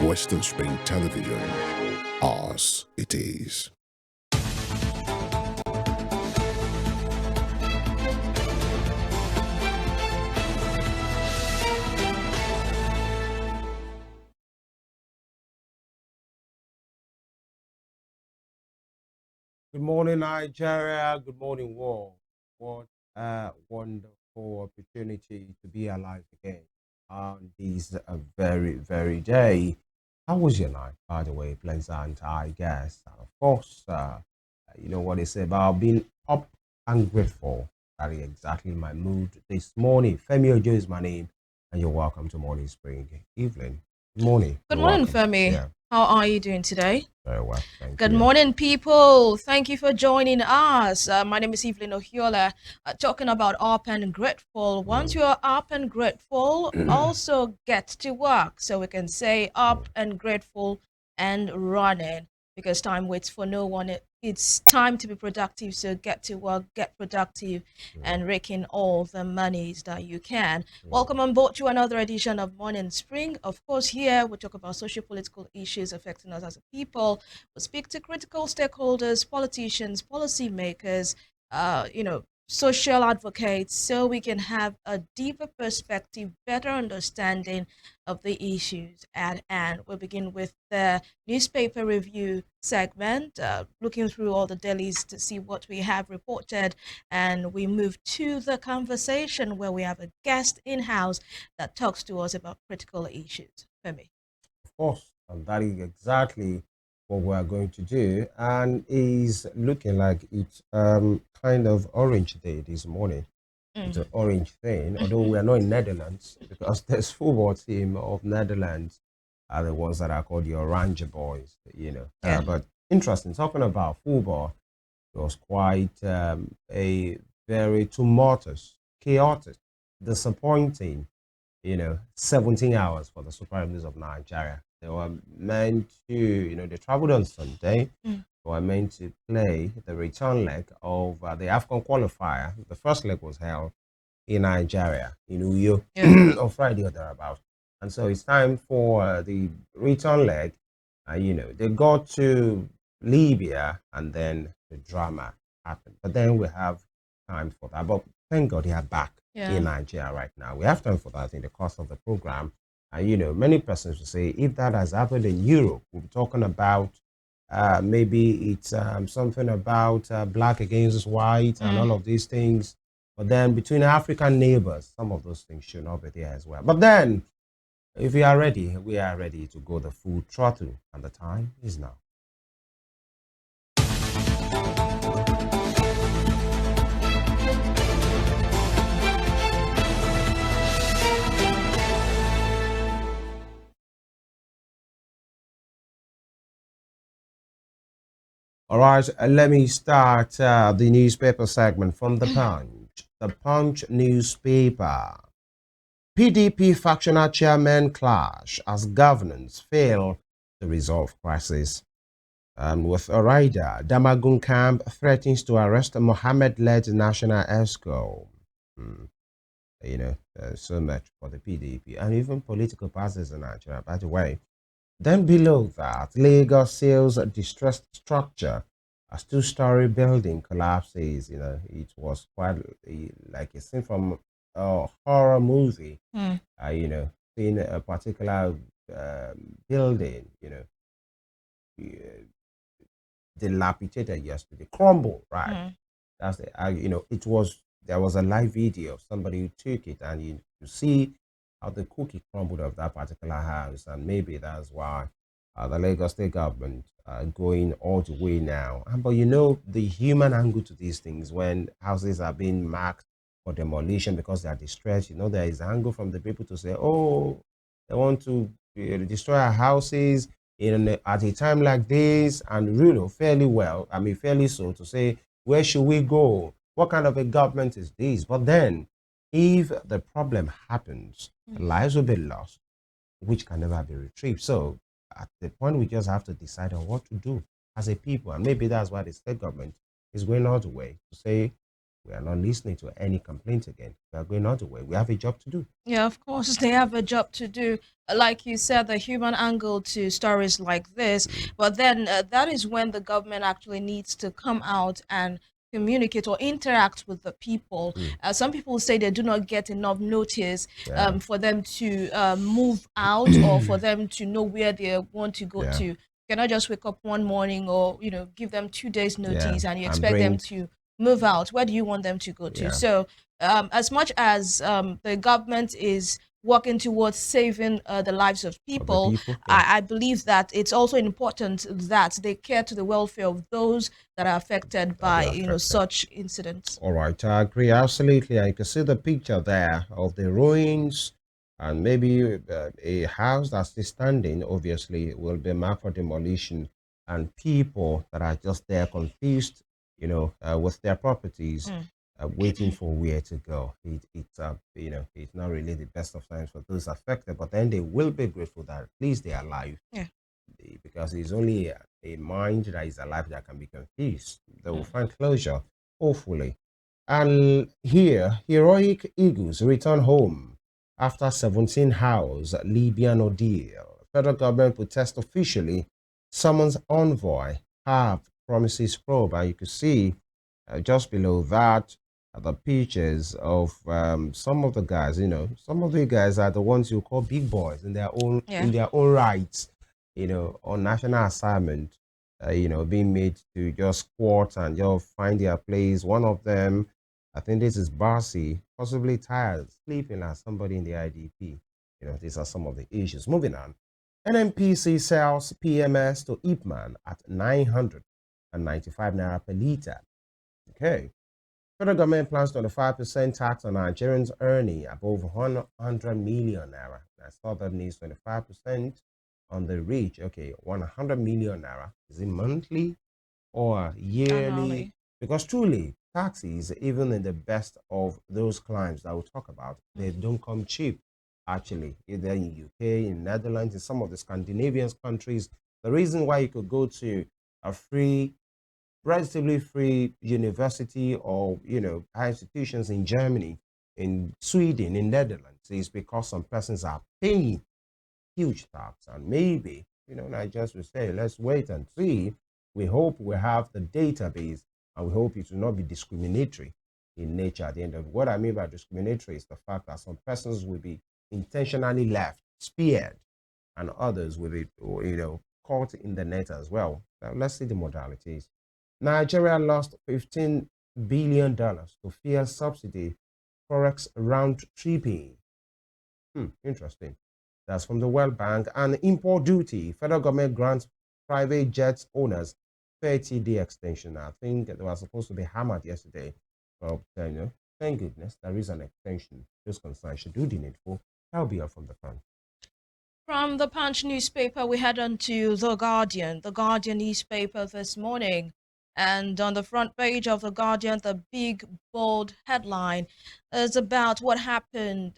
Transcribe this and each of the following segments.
Western Spring Television, ours it is. Good morning, Nigeria. Good morning, world. What a wonderful opportunity to be alive again on this very, very day. How was your night, by the way, pleasant, I guess? And of course, you know what they say about being up and grateful. That is exactly my mood this morning. Femi Ojo is my name, and you're welcome to Morning Spring. Evelyn, good morning. Good You're morning, welcome. Femi. Yeah, How are you doing today? very well. Thank Good you. morning, people. Thank you for joining us. My name is Evelyn Ohiolei, talking about up and grateful. Once you are up and grateful, also get to work. So we can say up and grateful and running because time waits for no one. It's time to be productive. So get to work, get productive, and rake in all the monies that you can. Welcome on board to another edition of Morning Spring. Of course, here we talk about social political issues affecting us as a people. We speak to critical stakeholders, politicians, policymakers, social advocates, so we can have a deeper perspective, better understanding of the issues at hand. We'll begin with the newspaper review segment, looking through all the dailies to see what we have reported, and we move to the conversation where we have a guest in-house that talks to us about critical issues. Femi. Of course, and that is exactly what we are going to do. And is looking like it's kind of orange day this morning. It's an orange thing, although we are not in Netherlands because there's football team of Netherlands are the ones that are called the Orange Boys, you know. Yeah. But interesting, talking about football, it was quite a very tumultuous, chaotic, disappointing 17 hours for the Super Eagles of Nigeria. They were meant to, they traveled on Sunday. They were meant to play the return leg of the AFCON qualifier. The first leg was held in Nigeria, in Uyo, on Friday or thereabouts. And so it's time for the return leg. They got to Libya and then the drama happened. But then we have time for that. But thank God they are back in Nigeria right now. We have time for that in the course of the program. And many persons will say if that has happened in Europe, we'll be talking about maybe it's something about black against white and all of these things. But then between African neighbors, some of those things should not be there as well. But then, if we are ready, we are ready to go the full throttle, and the time is now. All right, let me start the newspaper segment from the Punch. The Punch newspaper. PDP factional chairman clash as governance fail to resolve crisis. With a rider, Damagun camp threatens to arrest Mohammed-led national ESCO. So much for the PDP and even political parties in Nigeria, by the way. Then below that, Lagos sales a distressed structure as two-story building collapses. It was quite like a scene from a horror movie. Seeing a particular building, dilapidated yesterday, crumbled, right? Mm. That's the, there was a live video of somebody who took it, and you see how the cookie crumbled of that particular house, and maybe that's why the Lagos State government going all the way now. But the human angle to these things when houses are being marked for demolition because they are distressed, there is angle from the people to say, oh, they want to destroy our houses at a time like this, and fairly well, I mean fairly so, to say, where should we go? What kind of a government is this? But then, if the problem happens, lives will be lost, which can never be retrieved. So, at the point, we just have to decide on what to do as a people. And maybe that's why the state government is going all the way to say, we are not listening to any complaints again. We are going all the way. We have a job to do. Yeah, of course, they have a job to do. Like you said, the human angle to stories like this. But then that is when the government actually needs to come out and communicate or interact with the people. Some people say they do not get enough notice for them to move out or for them to know where they want to go to. You cannot just wake up one morning or give them 2 days notice and you expect them to move out. Where do you want them to go to? So as much as the government is working towards saving the lives of people, I believe that it's also important that they care to the welfare of those that are affected by such incidents. All right, I agree absolutely. And you can see the picture there of the ruins, and maybe a house that's still standing. Obviously, will be marked for demolition, and people that are just there confused, with their properties. Waiting for where to go. It's not really the best of times for those affected, but then they will be grateful that at least they are alive. Yeah. Because it's only a mind that is alive that can be confused. They will find closure, hopefully. And here, heroic eagles return home after 17 hours Libyan ordeal. Federal government protest officially summons envoy, have promises probe, and you can see just below that the pictures of some of the guys. Some of the guys are the ones you call big boys in their own rights, on national assignment, being made to just squat and just find their place. One of them, I think this is Barcy, possibly tired, sleeping as somebody in the IDP. These are some of the issues. Moving on. NNPC sells PMS to Ipman at 995 naira per litre. Okay. Federal government plans 25% tax on Nigerians earning above 100 million naira. I saw that needs 25% on the rich. Okay, 100 million naira. Is it monthly or yearly? Annually. Because truly, taxes, even in the best of those climes that we'll talk about, they don't come cheap. Actually, either in UK, in Netherlands, in some of the Scandinavian countries, the reason why you could go to a relatively free university or high institutions in Germany, in Sweden, in Netherlands is because some persons are paying huge tax. And maybe I just will say, let's wait and see. We hope we have the database, and we hope it will not be discriminatory in nature. At the end of what I mean by discriminatory is the fact that some persons will be intentionally left spared, and others will be caught in the net as well. Now, let's see the modalities. Nigeria lost $15 billion to fuel subsidy, forex round tripping. Interesting. That's from the World Bank. And import duty, federal government grants private jets owners 30-day extension. I think they were supposed to be hammered yesterday. Well, thank goodness there is an extension. Those concerns should do the needful. That'll be all from the front. From the Punch newspaper, we head on to The Guardian newspaper this morning. And on the front page of The Guardian, the big, bold headline is about what happened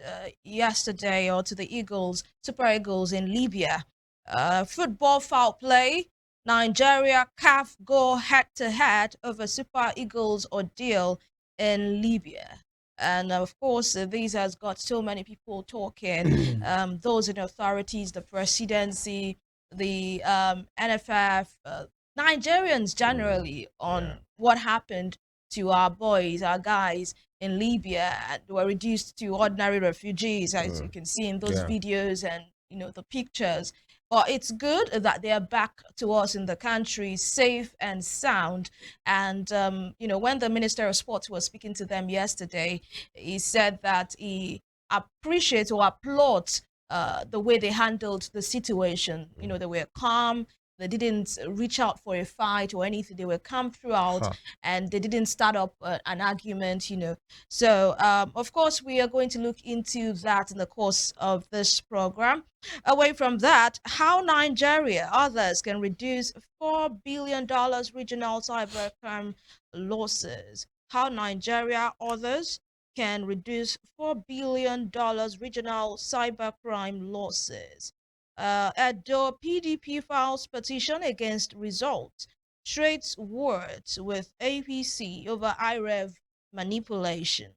yesterday to the Super Eagles in Libya. Football foul play. Nigeria, CAF go head-to-head over Super Eagles ordeal in Libya. And of course, this has got so many people talking, those in authorities, the presidency, the NFF, Nigerians generally, on what happened to our boys, our guys in Libya, and were reduced to ordinary refugees, as you can see in those videos and the pictures. But it's good that they are back to us in the country, safe and sound. And when the Minister of Sports was speaking to them yesterday, he said that he appreciates or applauds the way they handled the situation. They were calm. They didn't reach out for a fight or anything. They were calm throughout, and they didn't start up an argument. So, of course, we are going to look into that in the course of this program. Away from that, how Nigeria, others can reduce $4 billion regional cybercrime losses. How Nigeria, others can reduce $4 billion regional cybercrime losses. Edo PDP files petition against results, trades words with APC over IREV manipulation.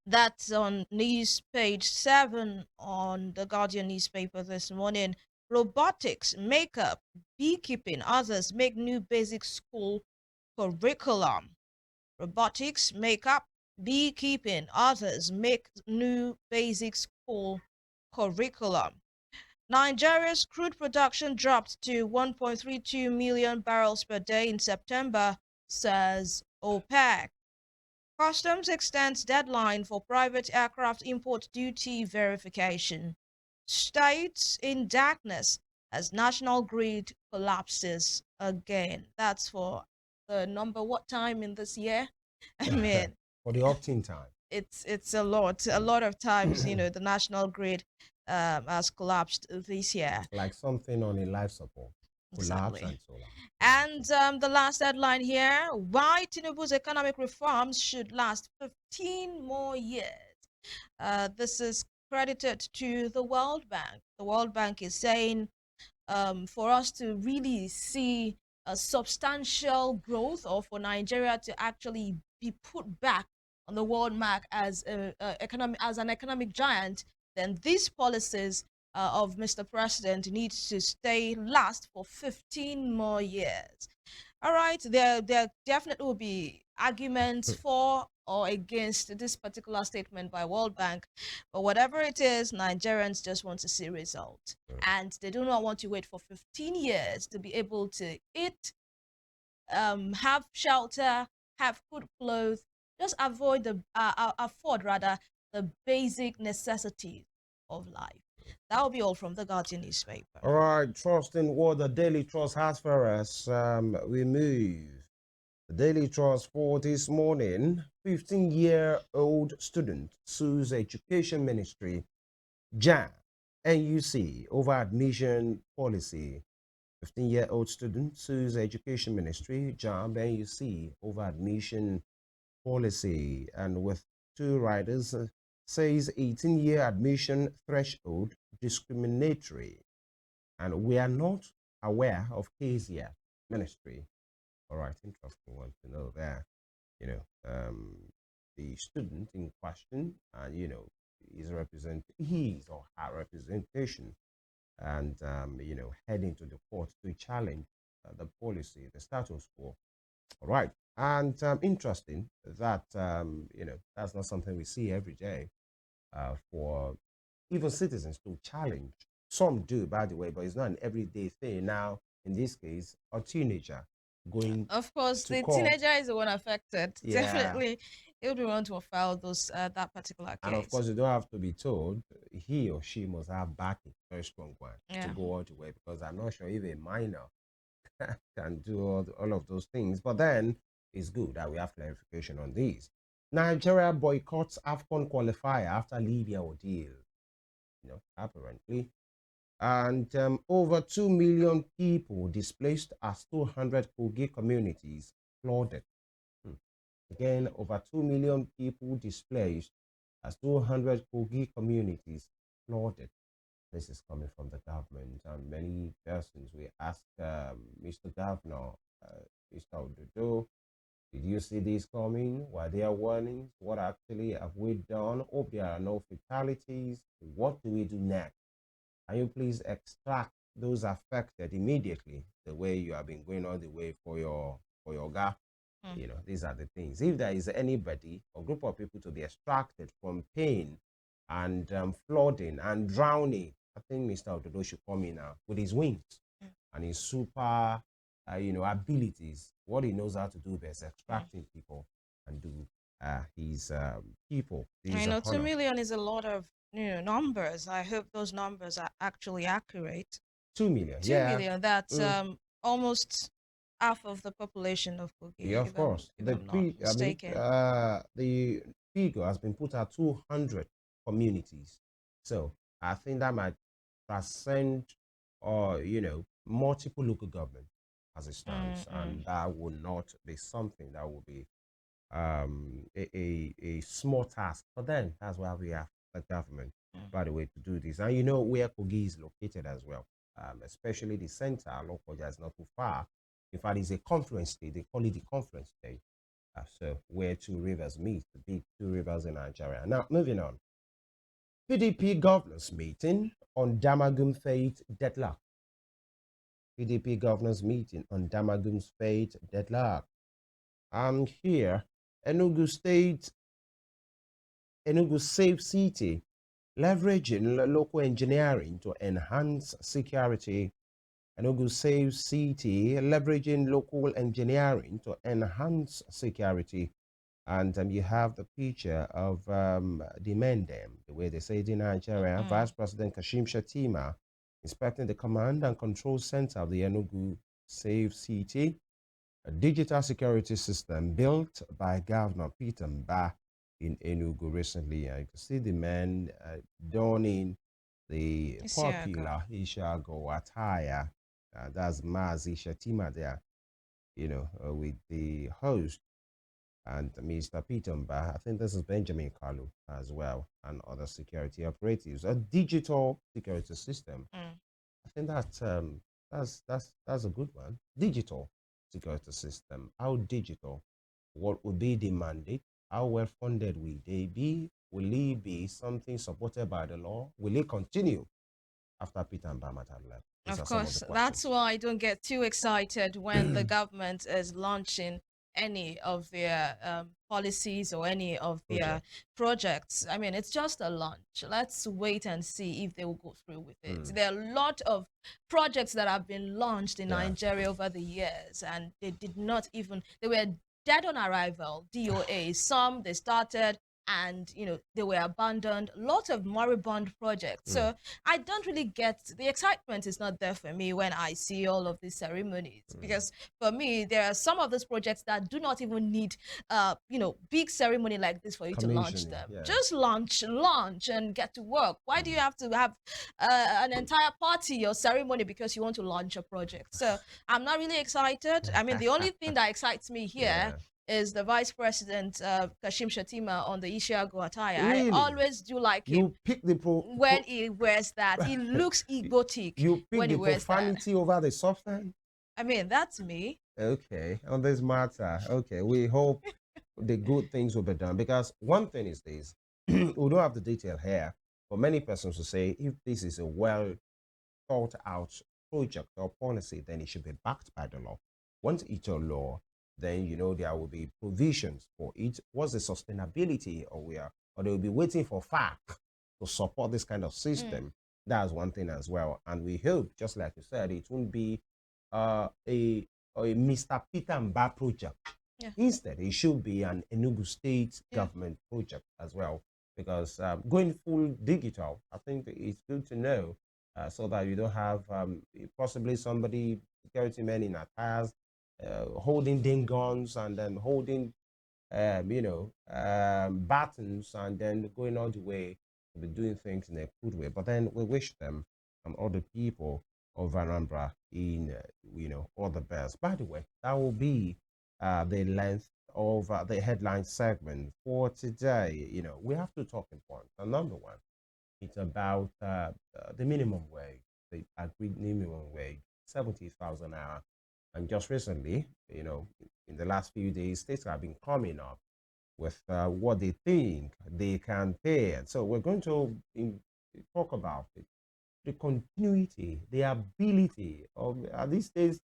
That's on news page 7 on the Guardian newspaper this morning. Robotics, makeup, beekeeping, others make new basic school curriculum. Robotics, makeup, beekeeping, others make new basic school curriculum. Nigeria's crude production dropped to 1.32 million barrels per day in September, says OPEC. Customs extends deadline for private aircraft import duty verification. States in darkness as national grid collapses again. That's for the number what time in this year? I mean, for the octane time. It's a lot of times. The national grid has collapsed this year. Like something on a life support. Collapse Exactly. and so on. And the last headline here, why Tinubu's economic reforms should last 15 more years. This is credited to the World Bank. The World Bank is saying for us to really see a substantial growth, or for Nigeria to actually be put back on the world map as an economic giant, then these policies of Mr. President needs to last for 15 more years. All right, there definitely will be arguments for or against this particular statement by World Bank, but whatever it is, Nigerians just want to see results, and they do not want to wait for 15 years to be able to eat, have shelter, have food, clothes, just afford rather the basic necessities of life. That will be all from the Guardian newspaper. All right, trusting what the Daily Trust has for us, we move. The Daily Trust for this morning, 15-year-old student sues Education Ministry, JAM, NUC over admission policy. 15-year-old student sues Education Ministry, JAM, NUC over admission policy. And with two riders, says 18-year admission threshold discriminatory. And we are not aware of case yet, Ministry. All right, interesting one to know there. The student in question, is his or her representation, and heading to the court to challenge the policy, the status quo. All right, and interesting that that's not something we see every day for even citizens to challenge. Some do, by the way, but it's not an everyday thing. Now, in this case, a teenager going. Of course, the court. teenager is the one affected. Yeah. Definitely, he would want to file that particular case. And of course, you don't have to be told. He or she must have backing, very strong one, to go all the way. Because I'm not sure if a minor can do all of those things. But then it's good that we have clarification on these. Nigeria boycotts AFCON qualifier after Libya ordeal. Apparently. And over 2 million people displaced as 200 Kogi communities flooded. Again, over 2 million people displaced as 200 Kogi communities flooded. This is coming from the government, and many persons we ask Mr. Governor, Mr. Ododo, did you see this coming? Were there warnings? What actually have we done? Hope there are no fatalities. What do we do next? Can you please extract those affected immediately, the way you have been going all the way for your gap? These are the things. If there is anybody or group of people to be extracted from pain and flooding and drowning I think Mr. Ododo should come in now with his wings and his super, abilities. What he knows how to do best, extracting people and do his people. I His know 2 honor. million is a lot of numbers. I hope those numbers are actually accurate. 2 million, 2 yeah. million, that's Mm. almost half of the population of Yeah, Kogi, of course. if I'm not mistaken. The figure has been put at 200 communities. So I think that might transcend or, multiple local government as it stands. Mm-mm. And that will not be something that will be a small task for them. That's why we have a government, by the way, to do this. And you know where Kogi is located as well, especially the center. Lokoja is not too far. In fact, it's a confluence state. They call it the confluence state. So where two rivers meet, the big two rivers in Nigeria. Now, moving on. PDP governors meeting on Damagum fate deadlock. PDP governors meeting on Damagum's fate deadlock. I'm here. Enugu State, Enugu Safe City, leveraging local engineering to enhance security. Enugu Safe City, leveraging local engineering to enhance security. And you have the picture of the men, them, the way they say it in Nigeria. Vice President Kashim Shatima inspecting the command and control center of the Enugu Safe City, a digital security system built by Governor Peter Mba in Enugu recently. You can see the men donning the popular Ishago attire. That's Mazi Shatima there, with the host and Mr. Peter Mba. I think this is Benjamin Kalu as well, and other security operatives. A digital security system. I think that's a good one. Digital security system. How digital? What would be the mandate? How well funded will they be? Will it be something supported by the law? Will it continue after Peter and Bamat have left? These Of are some of the course, questions. that's why I don't get too excited when the government is launching any of their policies or any of their projects. I mean, it's just a launch. Let's wait and see if they will go through with it. There are a lot of projects that have been launched in Nigeria over the years, and they did not even, they were dead on arrival, DOA. Some they started, and they were abandoned. Lots of moribund projects. So I don't really get, the excitement is not there for me when I see all of these ceremonies, because for me there are some of those projects that do not even need big ceremony like this for you to launch them. Just launch and get to work. Why do you have to have an entire party or ceremony because you want to launch a project? So I'm not really excited. I mean, the only thing that excites me here is the Vice President Kashim Shatima on the Ishiago attire. Really? I always do like You him pick the when he wears that. He looks egotic you pick when the he wears that. profanity over the substance. I mean, that's me. Okay, on this matter. Okay, we hope the good things will be done, because one thing is this: we don't have the detail here, but many persons will say if this is a well thought out project or policy, then it should be backed by the law. Once it's a law, then there will be provisions for it. What's the sustainability, or they will be waiting for FAC to support this kind of system. That's one thing as well. And we hope, just like you said, it won't be a Mr. Peter Mba project. Instead, it should be an Enugu State government project as well, because going full digital, I think it's good to know, so that you don't have possibly somebody, security men in attires, holding ding guns and then holding, buttons, and then going all the way to be doing things in a good way. But then we wish them and all the people of Anambra in, all the best. By the way, that will be the length of the headline segment for today. We have two talking points. And number one, it's about the minimum wage, the agreed minimum wage, 70,000 naira. And just recently, in the last few days, states have been coming up with what they think they can pay. And so we're going to talk about it, the continuity, the ability of these days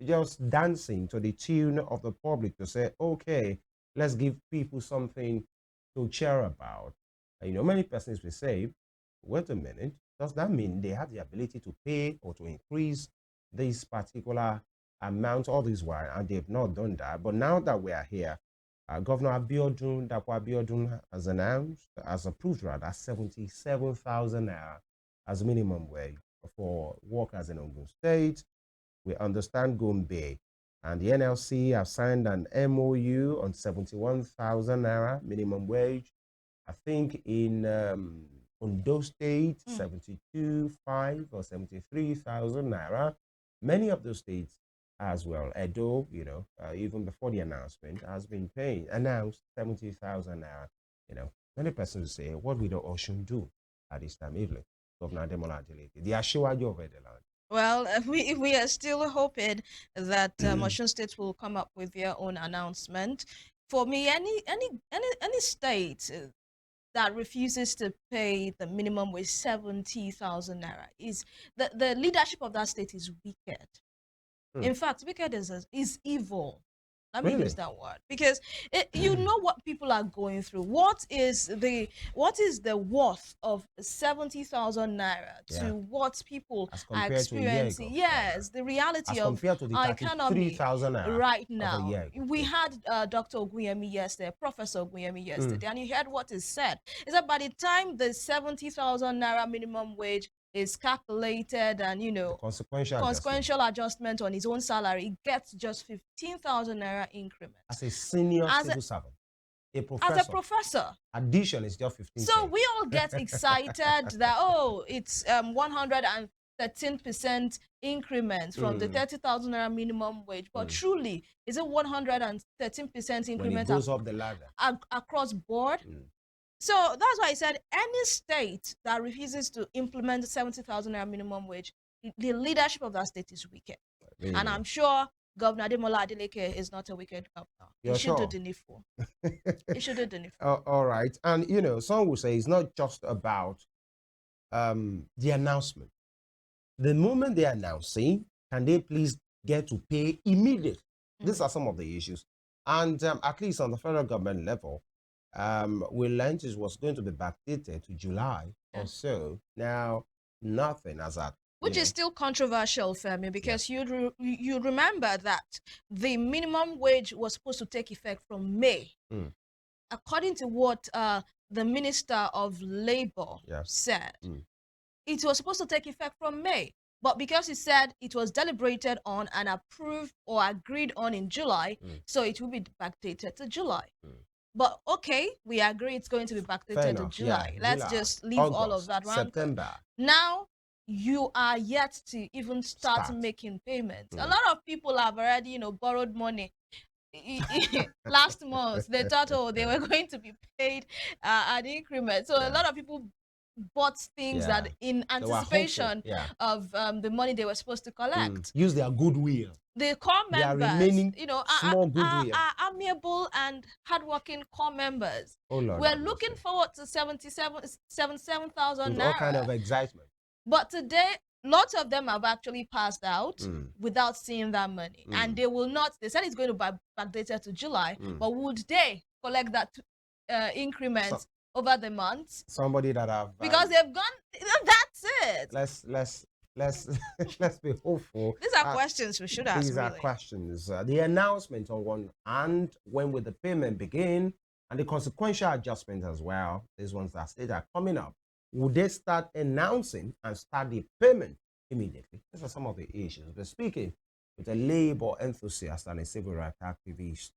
just dancing to the tune of the public to say, okay, let's give people something to cheer about. And, many persons will say, wait a minute, does that mean they have the ability to pay or to increase this particular amount all this while? And they've not done that. But now that we are here, Governor Abiodun, Dapo Abiodun has announced, has approved rather, 77,000 naira as minimum wage for workers in Ogun State. We understand Gombe and the NLC have signed an MOU on 71,000 naira minimum wage. I think in Ondo State, 72,500 or 73,000 naira. Many of those states as well, Edo, even before the announcement, has been announced 70,000 naira. Many persons say, what will the Ocean do at this time, Evelyn? Governor Ademola Adeleke, the Ashiwaju of Edeland. Well, we are still hoping that Osun State will come up with their own announcement. For me, any state that refuses to pay the minimum wage 70,000 naira is the leadership of that state is wicked. In fact, wicked is evil. Let me use that word because you know what people are going through. What is the worth of 70,000 naira to what people are experiencing? Yes, the reality of our economy right now. We had Dr. Oguyemi yesterday, Professor Oguyemi yesterday, and you heard what he said. Is that by the time the 70,000 naira minimum wage is calculated and consequential adjustment on his own salary, he gets just 15,000 naira increment as a senior civil servant, as a professor. Addition is just 15. So we all get excited that it's 113% increment from the 30,000 naira minimum wage, but truly, is it 113% increment? When it goes up the ladder across board? So that's why I said any state that refuses to implement the 70,000 naira minimum wage, the leadership of that state is wicked. Really? And I'm sure Governor Ademola Adeleke is not a wicked governor. He should do the needful. He should do the needful. All right. And, some will say it's not just about the announcement. The moment they're announcing, can they please get to pay immediately? These are some of the issues. And at least on the federal government level, we learned it was going to be backdated to July or so. Now, nothing as that. Which is still controversial, Femi, because you remember that the minimum wage was supposed to take effect from May. According to what the Minister of Labor said, it was supposed to take effect from May. But because he said it was deliberated on and approved or agreed on in July, so it will be backdated to July. But okay, we agree it's going to be backdated to July. Let's just leave August, all of that rancor. September. Now, you are yet to even start making payments. A lot of people have already, borrowed money. Last month, they thought, they were going to be paid an increment. So a lot of people bought things that in anticipation of the money they were supposed to collect. Use their goodwill. The core members, small goodwill. are amiable and hardworking core members. We're looking forward to 77,000 naira. All kind of excitement. But today, lots of them have actually passed out without seeing that money. And they will not, they said it's going to be backdated to July, but would they collect that increment over the months? Somebody that have... because they've gone, that's it. Let's be hopeful. These are questions we should ask. These are questions. The announcement on one hand, when will the payment begin, and the consequential adjustment as well. These ones that state are coming up. Would they start announcing and start the payment immediately? These are some of the issues. We're speaking with a labor enthusiast and a civil rights activist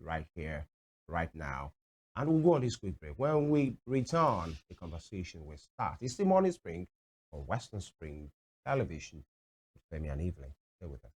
right here, right now. And we'll go on this quick break. When we return, the conversation will start. It's the Morning Spring on Western Spring Television with Femi and Evelyn. Stay with us.